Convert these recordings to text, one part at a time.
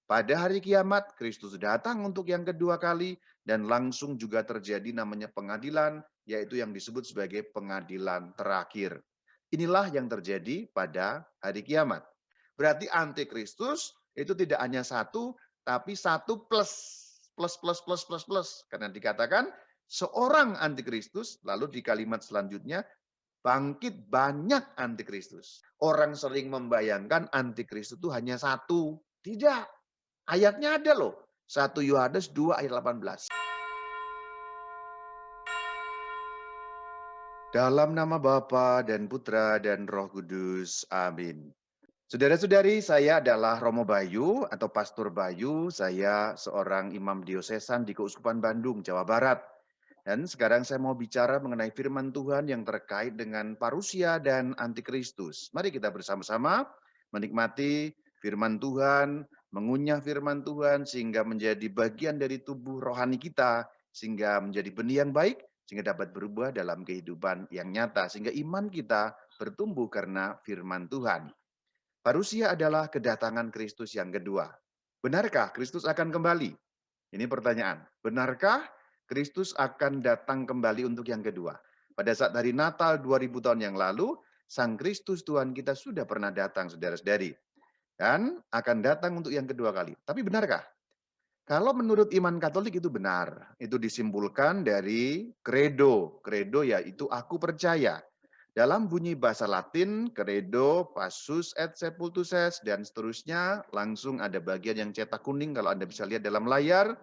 Pada hari kiamat, Kristus datang untuk yang kedua kali dan langsung juga terjadi namanya pengadilan, yaitu yang disebut sebagai pengadilan terakhir. Inilah yang terjadi pada hari kiamat. Berarti antikristus itu tidak hanya satu, tapi satu plus, plus, plus, plus, plus, plus. Karena dikatakan seorang antikristus, lalu di kalimat selanjutnya, bangkit banyak antikristus. Orang sering membayangkan antikristus itu hanya satu. Tidak. Ayatnya ada loh. 1 Yohanes 2 ayat 18. Dalam nama Bapa dan Putra dan Roh Kudus. Amin. Saudara-saudari, saya adalah Romo Bayu atau Pastor Bayu. Saya seorang imam diosesan di Keuskupan Bandung, Jawa Barat. Dan sekarang saya mau bicara mengenai firman Tuhan yang terkait dengan parusia dan antikristus. Mari kita bersama-sama menikmati firman Tuhan, mengunyah firman Tuhan sehingga menjadi bagian dari tubuh rohani kita, sehingga menjadi benih yang baik, sehingga dapat berubah dalam kehidupan yang nyata, sehingga iman kita bertumbuh karena firman Tuhan. Parusia adalah kedatangan Kristus yang kedua. Benarkah Kristus akan kembali? Ini pertanyaan. Benarkah Kristus akan datang kembali untuk yang kedua? Pada saat hari Natal 2000 tahun yang lalu, Sang Kristus Tuhan kita sudah pernah datang, saudara-saudari. Dan akan datang untuk yang kedua kali. Tapi benarkah? Kalau menurut iman Katolik itu benar. Itu disimpulkan dari credo. Credo yaitu aku percaya. Dalam bunyi bahasa Latin, credo, passus et sepultus est, dan seterusnya, langsung ada bagian yang cetak kuning kalau Anda bisa lihat dalam layar,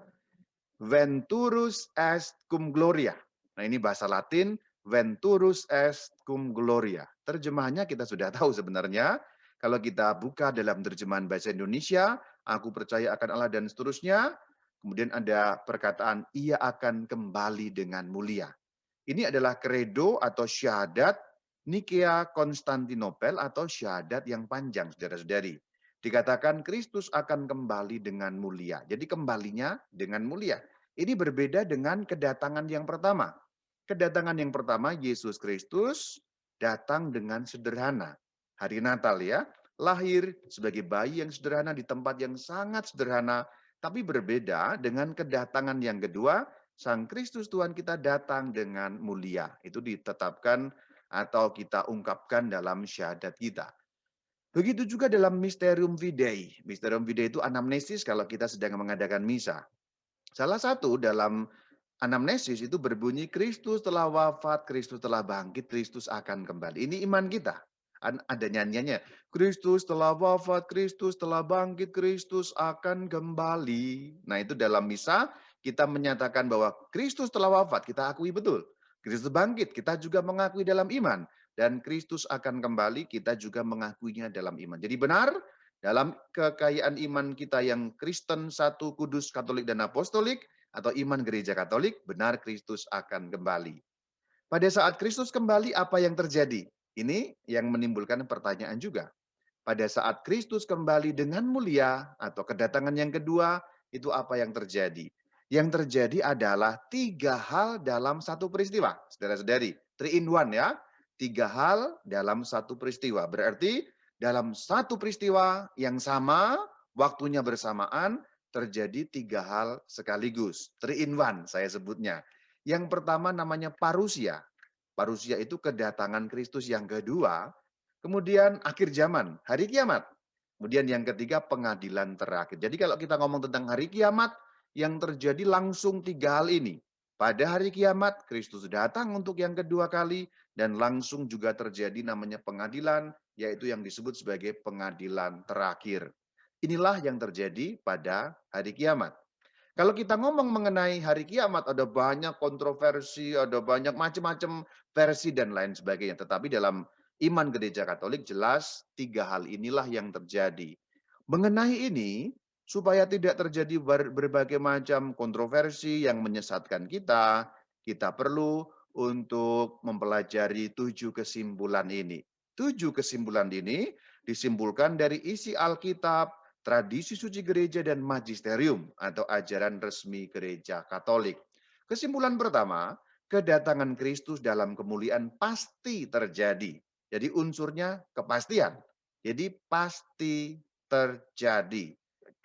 venturus est cum gloria. Nah ini bahasa Latin, venturus est cum gloria. Terjemahannya kita sudah tahu sebenarnya. Kalau kita buka dalam terjemahan bahasa Indonesia, aku percaya akan Allah dan seterusnya. Kemudian ada perkataan, ia akan kembali dengan mulia. Ini adalah credo atau syahadat Nikea Konstantinopel atau syahadat yang panjang, saudara-saudari. Dikatakan Kristus akan kembali dengan mulia. Jadi kembalinya dengan mulia. Ini berbeda dengan kedatangan yang pertama. Kedatangan yang pertama, Yesus Kristus datang dengan sederhana. Hari Natal ya, lahir sebagai bayi yang sederhana di tempat yang sangat sederhana, tapi berbeda dengan kedatangan yang kedua, Sang Kristus Tuhan kita datang dengan mulia. Itu ditetapkan atau kita ungkapkan dalam syahadat kita. Begitu juga dalam Mysterium Fidei. Mysterium Fidei itu anamnesis kalau kita sedang mengadakan misa. Salah satu dalam anamnesis itu berbunyi Kristus telah wafat, Kristus telah bangkit, Kristus akan kembali. Ini iman kita. Ada nyanyiannya. Kristus telah wafat, Kristus telah bangkit, Kristus akan kembali. Nah itu dalam misa kita menyatakan bahwa Kristus telah wafat, kita akui betul. Kristus bangkit, kita juga mengakui dalam iman. Dan Kristus akan kembali, kita juga mengakuinya dalam iman. Jadi benar, dalam kekayaan iman kita yang Kristen, satu, kudus, katolik, dan apostolik, atau iman gereja Katolik, benar Kristus akan kembali. Pada saat Kristus kembali, apa yang terjadi? Ini yang menimbulkan pertanyaan juga. Pada saat Kristus kembali dengan mulia, atau kedatangan yang kedua, itu apa yang terjadi? Yang terjadi adalah 3 hal dalam satu peristiwa. Saudara-saudari, 3 in 1 ya. 3 hal dalam satu peristiwa. Berarti dalam satu peristiwa yang sama, waktunya bersamaan, terjadi 3 hal sekaligus. 3 in 1 saya sebutnya. Yang pertama namanya parusia. Parusia itu kedatangan Kristus yang kedua. Kemudian akhir zaman, hari kiamat. Kemudian yang ketiga pengadilan terakhir. Jadi kalau kita ngomong tentang hari kiamat, yang terjadi langsung 3 hal ini. Pada hari kiamat, Kristus datang untuk yang kedua kali, dan langsung juga terjadi namanya pengadilan, yaitu yang disebut sebagai pengadilan terakhir. Inilah yang terjadi pada hari kiamat. Kalau kita ngomong mengenai hari kiamat, ada banyak kontroversi, ada banyak macam-macam versi dan lain sebagainya. Tetapi dalam iman gereja Katolik jelas 3 hal inilah yang terjadi. Mengenai ini, supaya tidak terjadi berbagai macam kontroversi yang menyesatkan kita perlu untuk mempelajari 7 kesimpulan ini. 7 kesimpulan ini disimpulkan dari isi Alkitab, tradisi suci gereja, dan magisterium atau ajaran resmi gereja Katolik. Kesimpulan pertama, kedatangan Kristus dalam kemuliaan pasti terjadi. Jadi unsurnya kepastian. Jadi pasti terjadi.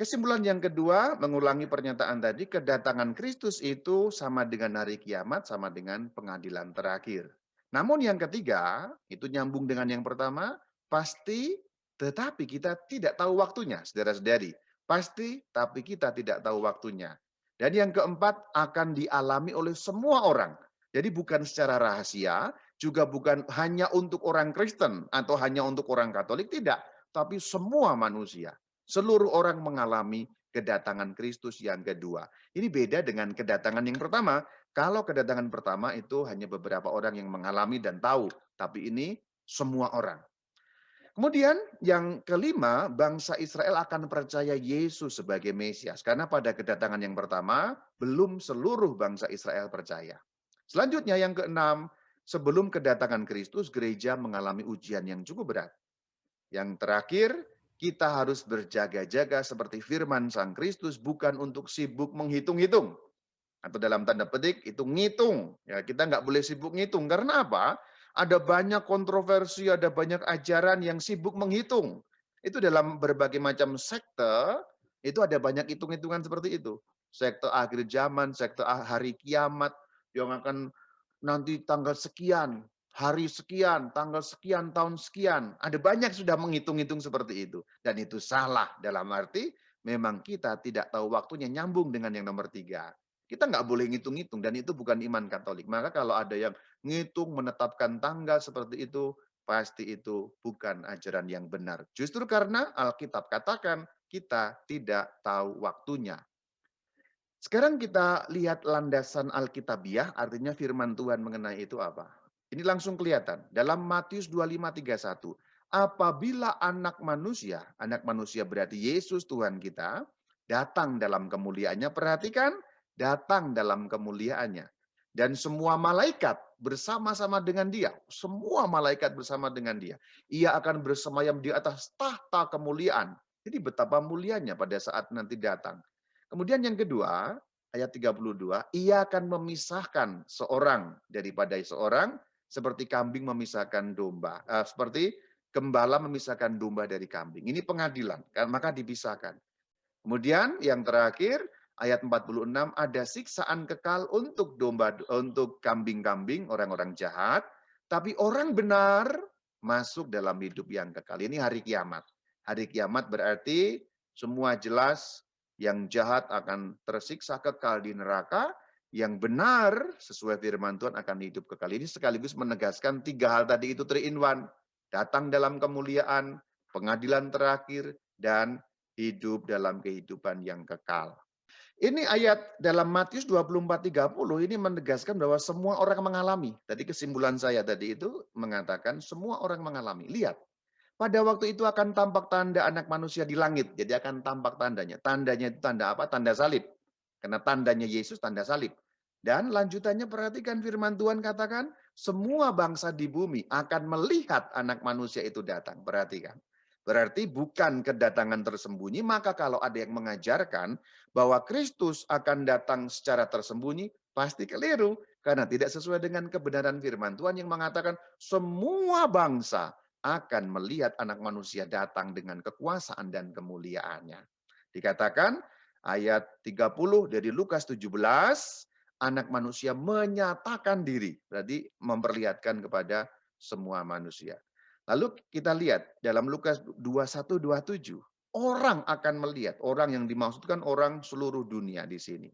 Kesimpulan yang kedua, mengulangi pernyataan tadi, kedatangan Kristus itu sama dengan hari kiamat, sama dengan pengadilan terakhir. Namun yang ketiga, itu nyambung dengan yang pertama, pasti tetapi kita tidak tahu waktunya, saudara-saudari. Pasti, tapi kita tidak tahu waktunya. Dan yang keempat, akan dialami oleh semua orang. Jadi bukan secara rahasia, juga bukan hanya untuk orang Kristen atau hanya untuk orang Katolik, tidak. Tapi semua manusia. Seluruh orang mengalami kedatangan Kristus yang kedua. Ini beda dengan kedatangan yang pertama. Kalau kedatangan pertama itu hanya beberapa orang yang mengalami dan tahu. Tapi ini semua orang. Kemudian yang kelima, bangsa Israel akan percaya Yesus sebagai Mesias. Karena pada kedatangan yang pertama, belum seluruh bangsa Israel percaya. Selanjutnya yang keenam, sebelum kedatangan Kristus, gereja mengalami ujian yang cukup berat. Yang terakhir, kita harus berjaga-jaga seperti firman Sang Kristus, bukan untuk sibuk menghitung-hitung. Atau dalam tanda petik, itu ngitung. Ya, kita nggak boleh sibuk ngitung. Karena apa? Ada banyak kontroversi, ada banyak ajaran yang sibuk menghitung. Itu dalam berbagai macam sekte, itu ada banyak hitung-hitungan seperti itu. Sekte akhir zaman, sekte hari kiamat, yang akan nanti tanggal sekian, hari sekian, tanggal sekian, tahun sekian. Ada banyak sudah menghitung-hitung seperti itu. Dan itu salah dalam arti memang kita tidak tahu waktunya, nyambung dengan yang nomor tiga. Kita nggak boleh ngitung-ngitung dan itu bukan iman Katolik. Maka kalau ada yang ngitung, menetapkan tanggal seperti itu, pasti itu bukan ajaran yang benar. Justru karena Alkitab katakan kita tidak tahu waktunya. Sekarang kita lihat landasan Alkitabiah, artinya firman Tuhan mengenai itu apa. Ini langsung kelihatan. Dalam Matius 25:31, apabila anak manusia berarti Yesus Tuhan kita, datang dalam kemuliaannya, perhatikan, datang dalam kemuliaannya. Dan semua malaikat bersama-sama dengan dia. Semua malaikat bersama dengan dia. Ia akan bersemayam di atas tahta kemuliaan. Jadi betapa mulianya pada saat nanti datang. Kemudian yang kedua, ayat 32, ia akan memisahkan seorang daripada seorang seperti kambing memisahkan domba. Seperti gembala memisahkan domba dari kambing. Ini pengadilan, maka dipisahkan. Kemudian yang terakhir, ayat 46, ada siksaan kekal untuk untuk kambing-kambing, orang-orang jahat, tapi orang benar masuk dalam hidup yang kekal. Ini hari kiamat. Hari kiamat berarti semua jelas, yang jahat akan tersiksa kekal di neraka, yang benar sesuai firman Tuhan akan hidup kekal. Ini sekaligus menegaskan tiga hal tadi itu 3 in 1. Datang dalam kemuliaan, pengadilan terakhir, dan hidup dalam kehidupan yang kekal. Ini ayat dalam Matius 24:30 ini menegaskan bahwa semua orang mengalami. Tadi kesimpulan saya tadi itu mengatakan semua orang mengalami. Lihat, pada waktu itu akan tampak tanda anak manusia di langit. Jadi akan tampak tandanya. Tandanya itu tanda apa? Tanda salib. Karena tandanya Yesus tanda salib. Dan lanjutannya perhatikan firman Tuhan katakan, semua bangsa di bumi akan melihat anak manusia itu datang. Perhatikan. Berarti bukan kedatangan tersembunyi, maka kalau ada yang mengajarkan bahwa Kristus akan datang secara tersembunyi, pasti keliru. Karena tidak sesuai dengan kebenaran firman Tuhan yang mengatakan semua bangsa akan melihat anak manusia datang dengan kekuasaan dan kemuliaannya. Dikatakan ayat 30 dari Lukas 17, anak manusia menyatakan diri. Berarti memperlihatkan kepada semua manusia. Lalu kita lihat dalam Lukas 21:27, orang akan melihat, orang yang dimaksudkan orang seluruh dunia di sini.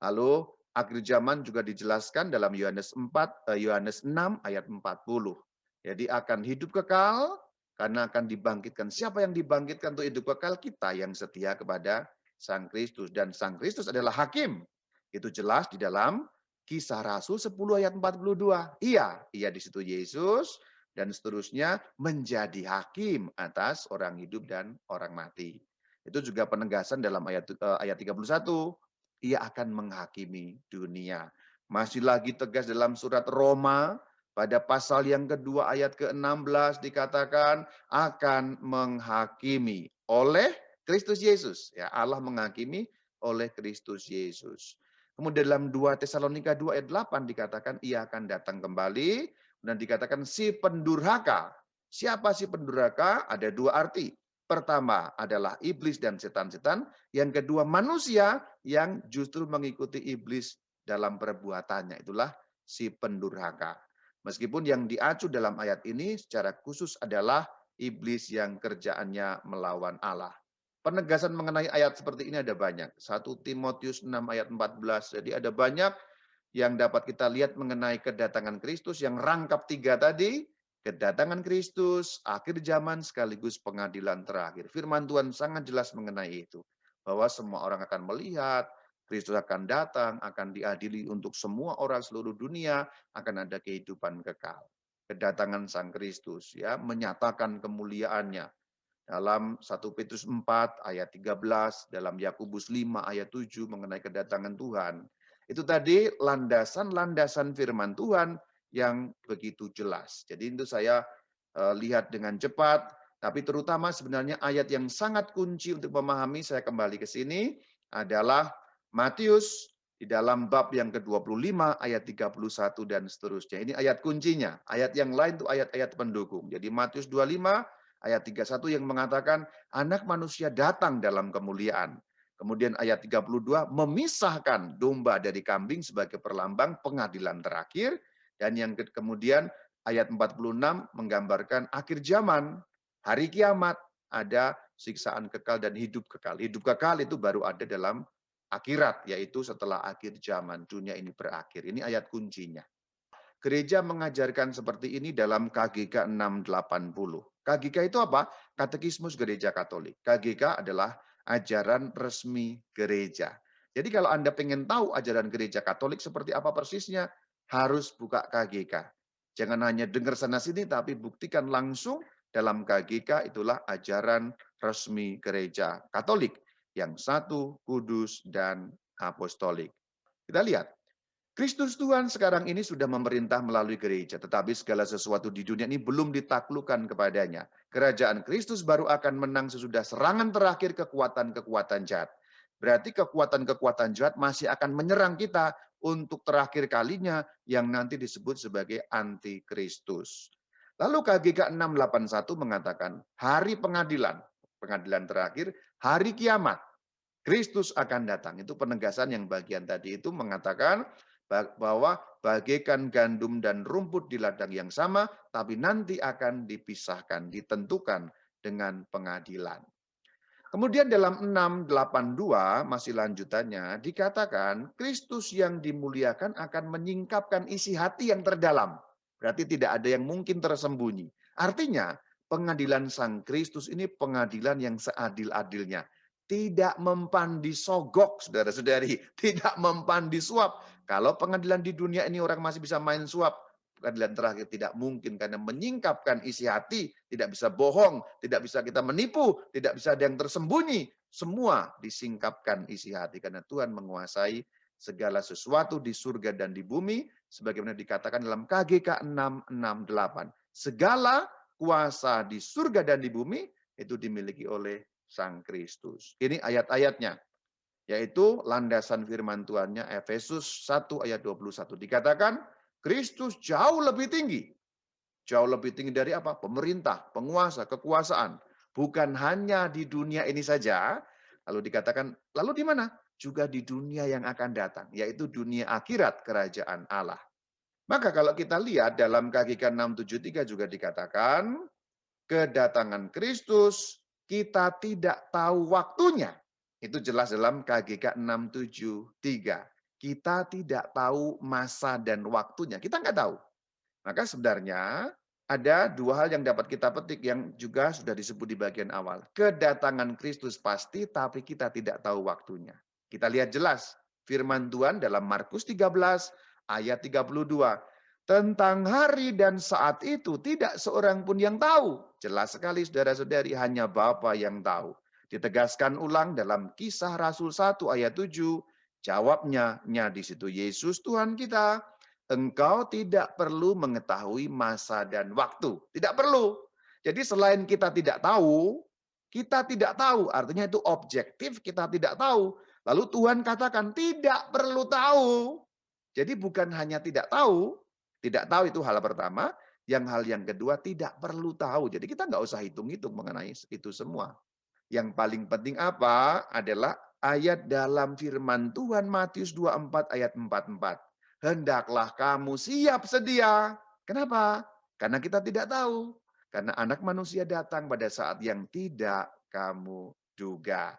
Lalu akhir zaman juga dijelaskan dalam Yohanes 6 ayat 40. Jadi akan hidup kekal karena akan dibangkitkan. Siapa yang dibangkitkan untuk hidup kekal? Kita yang setia kepada Sang Kristus. Dan Sang Kristus adalah hakim. Itu jelas di dalam Kisah Rasul 10 ayat 42. Ia di situ Yesus dan seterusnya menjadi hakim atas orang hidup dan orang mati. Itu juga penegasan dalam ayat 31. Ia akan menghakimi dunia. Masih lagi tegas dalam surat Roma pada pasal yang kedua ayat ke-16 dikatakan akan menghakimi oleh Kristus Yesus. Ya, Allah menghakimi oleh Kristus Yesus. Kemudian dalam 2 Tesalonika 2 ayat 8 dikatakan ia akan datang kembali dan dikatakan si pendurhaka. Siapa si pendurhaka? Ada dua arti. Pertama adalah iblis dan setan-setan, yang kedua manusia yang justru mengikuti iblis dalam perbuatannya, itulah si pendurhaka. Meskipun yang diacu dalam ayat ini secara khusus adalah iblis yang kerjaannya melawan Allah. Penegasan mengenai ayat seperti ini ada banyak. 1 Timotius 6 ayat 14. Jadi ada banyak yang dapat kita lihat mengenai kedatangan Kristus yang rangkap 3 tadi, kedatangan Kristus, akhir zaman sekaligus pengadilan terakhir. Firman Tuhan sangat jelas mengenai itu. Bahwa semua orang akan melihat, Kristus akan datang, akan diadili untuk semua orang seluruh dunia, akan ada kehidupan kekal. Kedatangan Sang Kristus ya menyatakan kemuliaannya dalam 1 Petrus 4 ayat 13, dalam Yakobus 5 ayat 7 mengenai kedatangan Tuhan. Itu tadi landasan-landasan firman Tuhan yang begitu jelas. Jadi itu saya lihat dengan cepat, tapi terutama sebenarnya ayat yang sangat kunci untuk memahami, saya kembali ke sini, adalah Matius di dalam bab yang ke-25 ayat 31 dan seterusnya. Ini ayat kuncinya. Ayat yang lain itu ayat-ayat pendukung. Jadi Matius 25 ayat 31 yang mengatakan anak manusia datang dalam kemuliaan. Kemudian ayat 32 memisahkan domba dari kambing sebagai perlambang pengadilan terakhir. Dan yang kemudian ayat 46 menggambarkan akhir zaman, hari kiamat, ada siksaan kekal dan hidup kekal. Hidup kekal itu baru ada dalam akhirat, yaitu setelah akhir zaman, dunia ini berakhir. Ini ayat kuncinya. Gereja mengajarkan seperti ini dalam KGK 680. KGK itu apa? Katekismus Gereja Katolik. KGK adalah ajaran resmi gereja. Jadi kalau Anda pengen tahu ajaran gereja Katolik seperti apa persisnya, harus buka KGK. Jangan hanya dengar sana-sini, tapi buktikan langsung dalam KGK, itulah ajaran resmi gereja Katolik yang satu, kudus, dan apostolik. Kita lihat. Kristus Tuhan sekarang ini sudah memerintah melalui gereja, tetapi segala sesuatu di dunia ini belum ditaklukkan kepadanya. Kerajaan Kristus baru akan menang sesudah serangan terakhir kekuatan-kekuatan jahat. Berarti kekuatan-kekuatan jahat masih akan menyerang kita untuk terakhir kalinya yang nanti disebut sebagai antikristus. Lalu KGK 681 mengatakan hari pengadilan, pengadilan terakhir, hari kiamat. Kristus akan datang. Itu penegasan yang bagian tadi itu mengatakan bahwa bagaikan gandum dan rumput di ladang yang sama, tapi nanti akan dipisahkan, ditentukan dengan pengadilan. Kemudian dalam 682, masih lanjutannya, dikatakan Kristus yang dimuliakan akan menyingkapkan isi hati yang terdalam. Berarti tidak ada yang mungkin tersembunyi. Artinya, pengadilan Sang Kristus ini pengadilan yang seadil-adilnya. Tidak mempan disogok, saudara-saudari. Tidak mempan disuap. Kalau pengadilan di dunia ini orang masih bisa main suap, pengadilan terakhir tidak mungkin karena menyingkapkan isi hati, tidak bisa bohong, tidak bisa kita menipu, tidak bisa ada yang tersembunyi. Semua disingkapkan isi hati karena Tuhan menguasai segala sesuatu di surga dan di bumi sebagaimana dikatakan dalam KGK 668. Segala kuasa di surga dan di bumi itu dimiliki oleh Sang Kristus. Ini ayat-ayatnya, yaitu landasan firman Tuhannya Efesus 1 ayat 21. Dikatakan Kristus jauh lebih tinggi. Jauh lebih tinggi dari apa? Pemerintah, penguasa, kekuasaan. Bukan hanya di dunia ini saja. Lalu dikatakan, lalu di mana? Juga di dunia yang akan datang, yaitu dunia akhirat kerajaan Allah. Maka kalau kita lihat dalam KGK 673 juga dikatakan, kedatangan Kristus kita tidak tahu waktunya. Itu jelas dalam KGK 673. Kita tidak tahu masa dan waktunya. Kita nggak tahu. Maka sebenarnya ada dua hal yang dapat kita petik yang juga sudah disebut di bagian awal. Kedatangan Kristus pasti, tapi kita tidak tahu waktunya. Kita lihat jelas firman Tuhan dalam Markus 13 ayat 32. Tentang hari dan saat itu tidak seorang pun yang tahu. Jelas sekali saudara-saudari, hanya Bapa yang tahu. Ditegaskan ulang dalam Kisah Rasul 1 ayat 7. Jawabnya di situ, Yesus Tuhan kita, engkau tidak perlu mengetahui masa dan waktu. Tidak perlu. Jadi selain kita tidak tahu, artinya itu objektif, kita tidak tahu. Lalu Tuhan katakan tidak perlu tahu. Jadi bukan hanya tidak tahu itu hal pertama, Yang hal yang kedua tidak perlu tahu. Jadi kita nggak usah hitung-hitung mengenai itu semua. Yang paling penting apa? Adalah ayat dalam firman Tuhan Matius 24 ayat 44. Hendaklah kamu siap sedia. Kenapa? Karena kita tidak tahu. Karena anak manusia datang pada saat yang tidak kamu duga.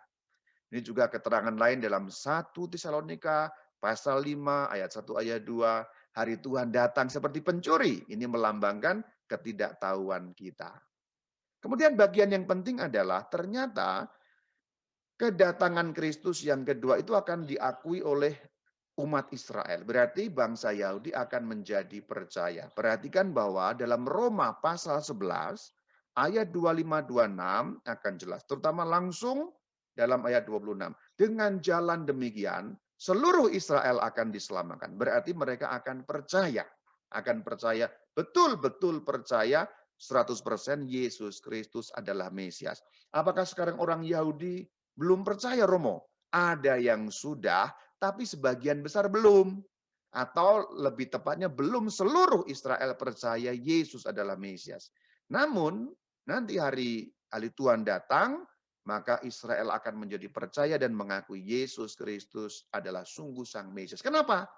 Ini juga keterangan lain dalam 1 Tesalonika pasal 5 ayat 1 ayat 2. Hari Tuhan datang seperti pencuri. Ini melambangkan ketidaktahuan kita. Kemudian bagian yang penting adalah ternyata kedatangan Kristus yang kedua itu akan diakui oleh umat Israel. Berarti bangsa Yahudi akan menjadi percaya. Perhatikan bahwa dalam Roma pasal 11 ayat 25-26 akan jelas. Terutama langsung dalam ayat 26. Dengan jalan demikian seluruh Israel akan diselamatkan. Berarti mereka akan percaya. Akan percaya, betul-betul percaya 100% Yesus Kristus adalah Mesias. Apakah sekarang orang Yahudi belum percaya, Romo? Ada yang sudah, tapi sebagian besar belum. Atau lebih tepatnya belum seluruh Israel percaya Yesus adalah Mesias. Namun nanti hari Tuhan datang, maka Israel akan menjadi percaya dan mengakui Yesus Kristus adalah sungguh Sang Mesias. Kenapa?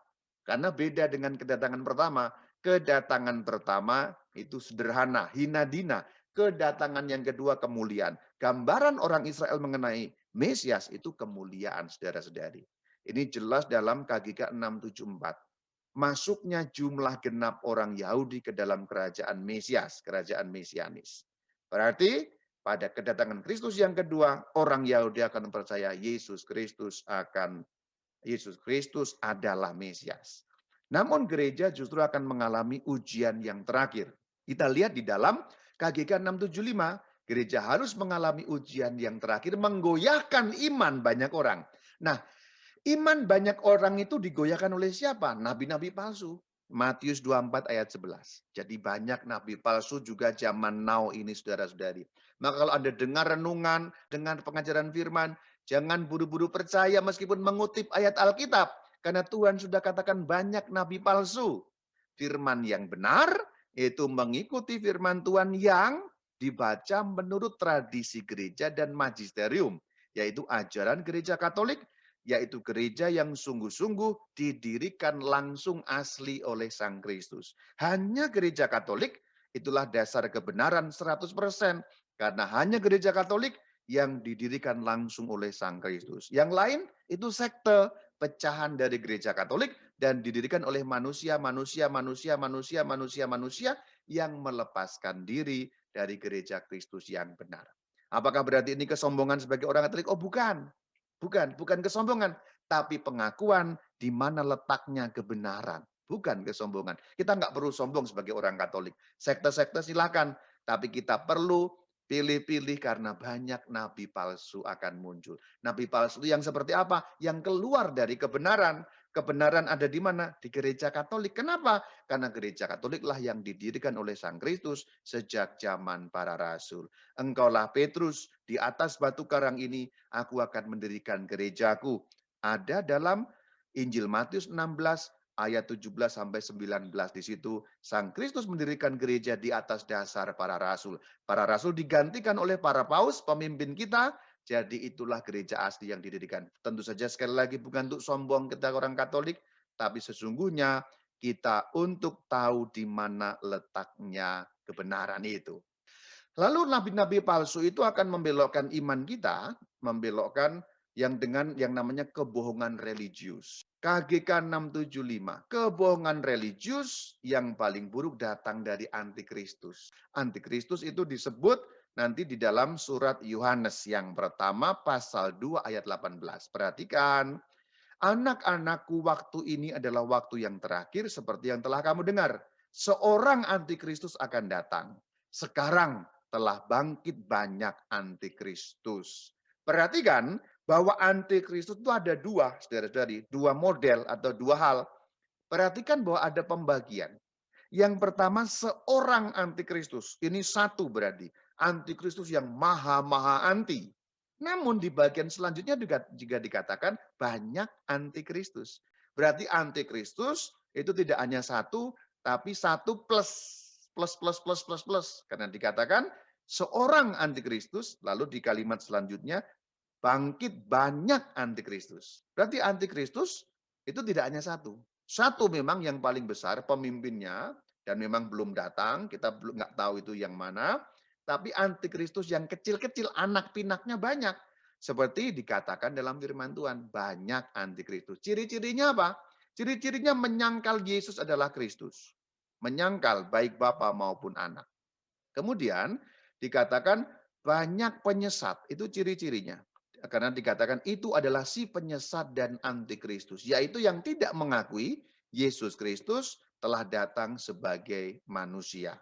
Karena beda dengan kedatangan pertama. Kedatangan pertama itu sederhana, hina dina. Kedatangan yang kedua kemuliaan. Gambaran orang Israel mengenai Mesias itu kemuliaan, saudara-saudari. Ini jelas dalam KGK 674. Masuknya jumlah genap orang Yahudi ke dalam kerajaan Mesias, kerajaan Mesianis. Berarti pada kedatangan Kristus yang kedua, orang Yahudi akan percaya Yesus Kristus adalah Mesias. Namun gereja justru akan mengalami ujian yang terakhir. Kita lihat di dalam KGK 675, gereja harus mengalami ujian yang terakhir, menggoyahkan iman banyak orang. Nah, iman banyak orang itu digoyahkan oleh siapa? Nabi-nabi palsu. Matius 24 ayat 11. Jadi banyak nabi palsu juga zaman now ini, saudara-saudari. Maka kalau Anda dengar renungan, dengar pengajaran firman, jangan buru-buru percaya meskipun mengutip ayat Alkitab. Karena Tuhan sudah katakan banyak nabi palsu. Firman yang benar itu mengikuti firman Tuhan yang dibaca menurut tradisi gereja dan magisterium. Yaitu ajaran gereja Katolik, yaitu gereja yang sungguh-sungguh didirikan langsung asli oleh Sang Kristus. Hanya gereja Katolik itulah dasar kebenaran 100%. Karena hanya gereja Katolik yang didirikan langsung oleh Sang Kristus. Yang lain itu sekte, pecahan dari gereja Katolik dan didirikan oleh manusia yang melepaskan diri dari gereja Kristus yang benar. Apakah berarti ini kesombongan sebagai orang Katolik? Oh, bukan. Bukan kesombongan, tapi pengakuan di mana letaknya kebenaran. Bukan kesombongan. Kita nggak perlu sombong sebagai orang Katolik. Sekte-sekte silakan, tapi kita perlu pilih-pilih karena banyak nabi palsu akan muncul. Nabi palsu yang seperti apa? Yang keluar dari kebenaran. Kebenaran ada di mana? Di gereja Katolik. Kenapa? Karena gereja Katoliklah yang didirikan oleh Sang Kristus sejak zaman para rasul. Engkaulah Petrus, di atas batu karang ini aku akan mendirikan gerejaku. Ada dalam Injil Matius 16 ayat 17 sampai 19. Di situ Sang Kristus mendirikan gereja di atas dasar para rasul. Para rasul digantikan oleh para paus, pemimpin kita. Jadi itulah gereja asli yang didirikan. Tentu saja sekali lagi bukan untuk sombong kita orang Katolik, tapi sesungguhnya kita untuk tahu di mana letaknya kebenaran itu. Lalu nabi-nabi palsu itu akan membelokkan iman kita, membelokkan yang dengan yang namanya kebohongan religius. KGK 675, kebohongan religius yang paling buruk datang dari antikristus. Antikristus itu disebut nanti di dalam surat Yohanes yang pertama pasal 2 ayat 18. Perhatikan, anak-anakku, waktu ini adalah waktu yang terakhir seperti yang telah kamu dengar. Seorang antikristus akan datang. Sekarang telah bangkit banyak antikristus. Perhatikan bahwa antikristus itu ada dua, saudara-saudari, dua model atau dua hal. Perhatikan bahwa ada pembagian. Yang pertama seorang antikristus. Ini satu berarti. Antikristus yang maha-maha anti. Namun di bagian selanjutnya juga dikatakan banyak antikristus. Berarti antikristus itu tidak hanya satu, tapi satu plus plus, plus, plus, plus, plus. Karena dikatakan seorang antikristus, lalu di kalimat selanjutnya, bangkit banyak antikristus. Berarti antikristus itu tidak hanya satu. Satu memang yang paling besar pemimpinnya dan memang belum datang, kita belum nggak tahu itu yang mana. Tapi antikristus yang kecil-kecil anak pinaknya banyak. Seperti dikatakan dalam firman Tuhan, banyak antikristus. Ciri-cirinya apa? Ciri-cirinya menyangkal Yesus adalah Kristus. Menyangkal baik Bapa maupun Anak. Kemudian dikatakan banyak penyesat, itu ciri-cirinya. Karena dikatakan itu adalah si penyesat dan antikristus, yaitu yang tidak mengakui Yesus Kristus telah datang sebagai manusia.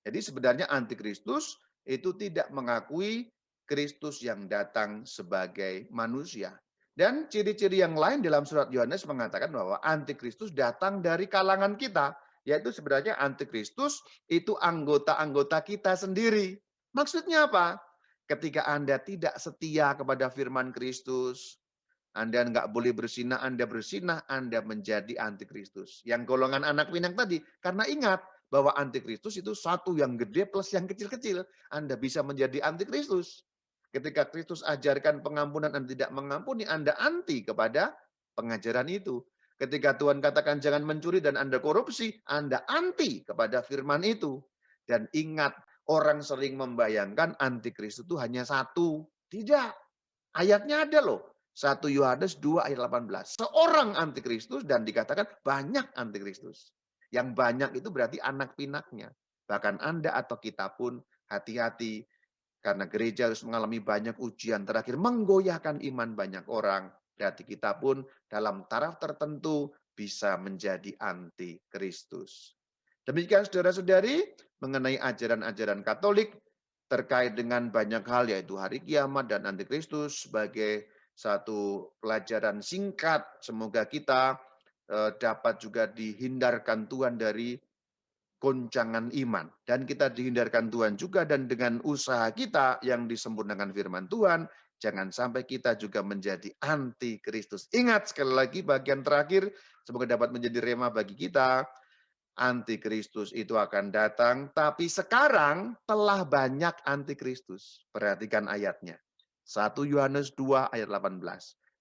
Jadi sebenarnya antikristus itu tidak mengakui Kristus yang datang sebagai manusia. Dan ciri-ciri yang lain dalam surat Yohanes mengatakan bahwa antikristus datang dari kalangan kita, yaitu sebenarnya antikristus itu anggota-anggota kita sendiri. Maksudnya apa? Ketika Anda tidak setia kepada firman Kristus, Anda nggak boleh bersinah, Anda menjadi antikristus. Yang golongan anak pinang tadi, karena ingat bahwa antikristus itu satu yang gede plus yang kecil-kecil. Anda bisa menjadi antikristus. Ketika Kristus ajarkan pengampunan Anda tidak mengampuni, Anda anti kepada pengajaran itu. Ketika Tuhan katakan jangan mencuri dan Anda korupsi, Anda anti kepada firman itu. Dan ingat, orang sering membayangkan antikristus itu hanya satu. Tidak. Ayatnya ada loh. 1 Yohanes 2 ayat 18. Seorang antikristus dan dikatakan banyak antikristus. Yang banyak itu berarti anak pinaknya. Bahkan Anda atau kita pun hati-hati karena gereja harus mengalami banyak ujian terakhir menggoyahkan iman banyak orang. Berarti kita pun dalam taraf tertentu bisa menjadi antikristus. Demikian saudara-saudari mengenai ajaran-ajaran Katolik terkait dengan banyak hal yaitu hari kiamat dan antikristus sebagai satu pelajaran singkat. Semoga kita dapat juga dihindarkan Tuhan dari goncangan iman. Dan kita dihindarkan Tuhan juga dan dengan usaha kita yang disempurnakan firman Tuhan, jangan sampai kita juga menjadi anti Kristus. Ingat sekali lagi bagian terakhir, semoga dapat menjadi rema bagi kita. Antikristus itu akan datang, tapi sekarang telah banyak antikristus. Perhatikan ayatnya. 1 Yohanes 2 ayat 18.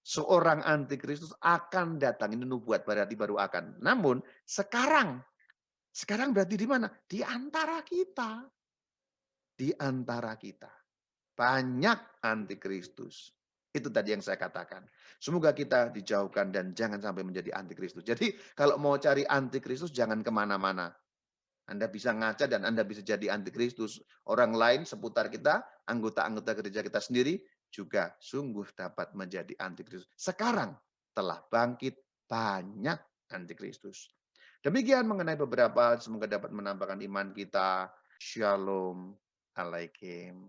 Seorang antikristus akan datang. Ini nubuat berarti baru akan. Namun sekarang berarti di mana? Di antara kita. Di antara kita. Banyak antikristus. Itu tadi yang saya katakan. Semoga kita dijauhkan dan jangan sampai menjadi antikristus. Jadi kalau mau cari antikristus jangan kemana-mana. Anda bisa ngaca dan Anda bisa jadi antikristus. Orang lain seputar kita, anggota-anggota gereja kita sendiri juga sungguh dapat menjadi antikristus. Sekarang telah bangkit banyak antikristus. Demikian mengenai beberapa, semoga dapat menambahkan iman kita. Shalom Alaikum.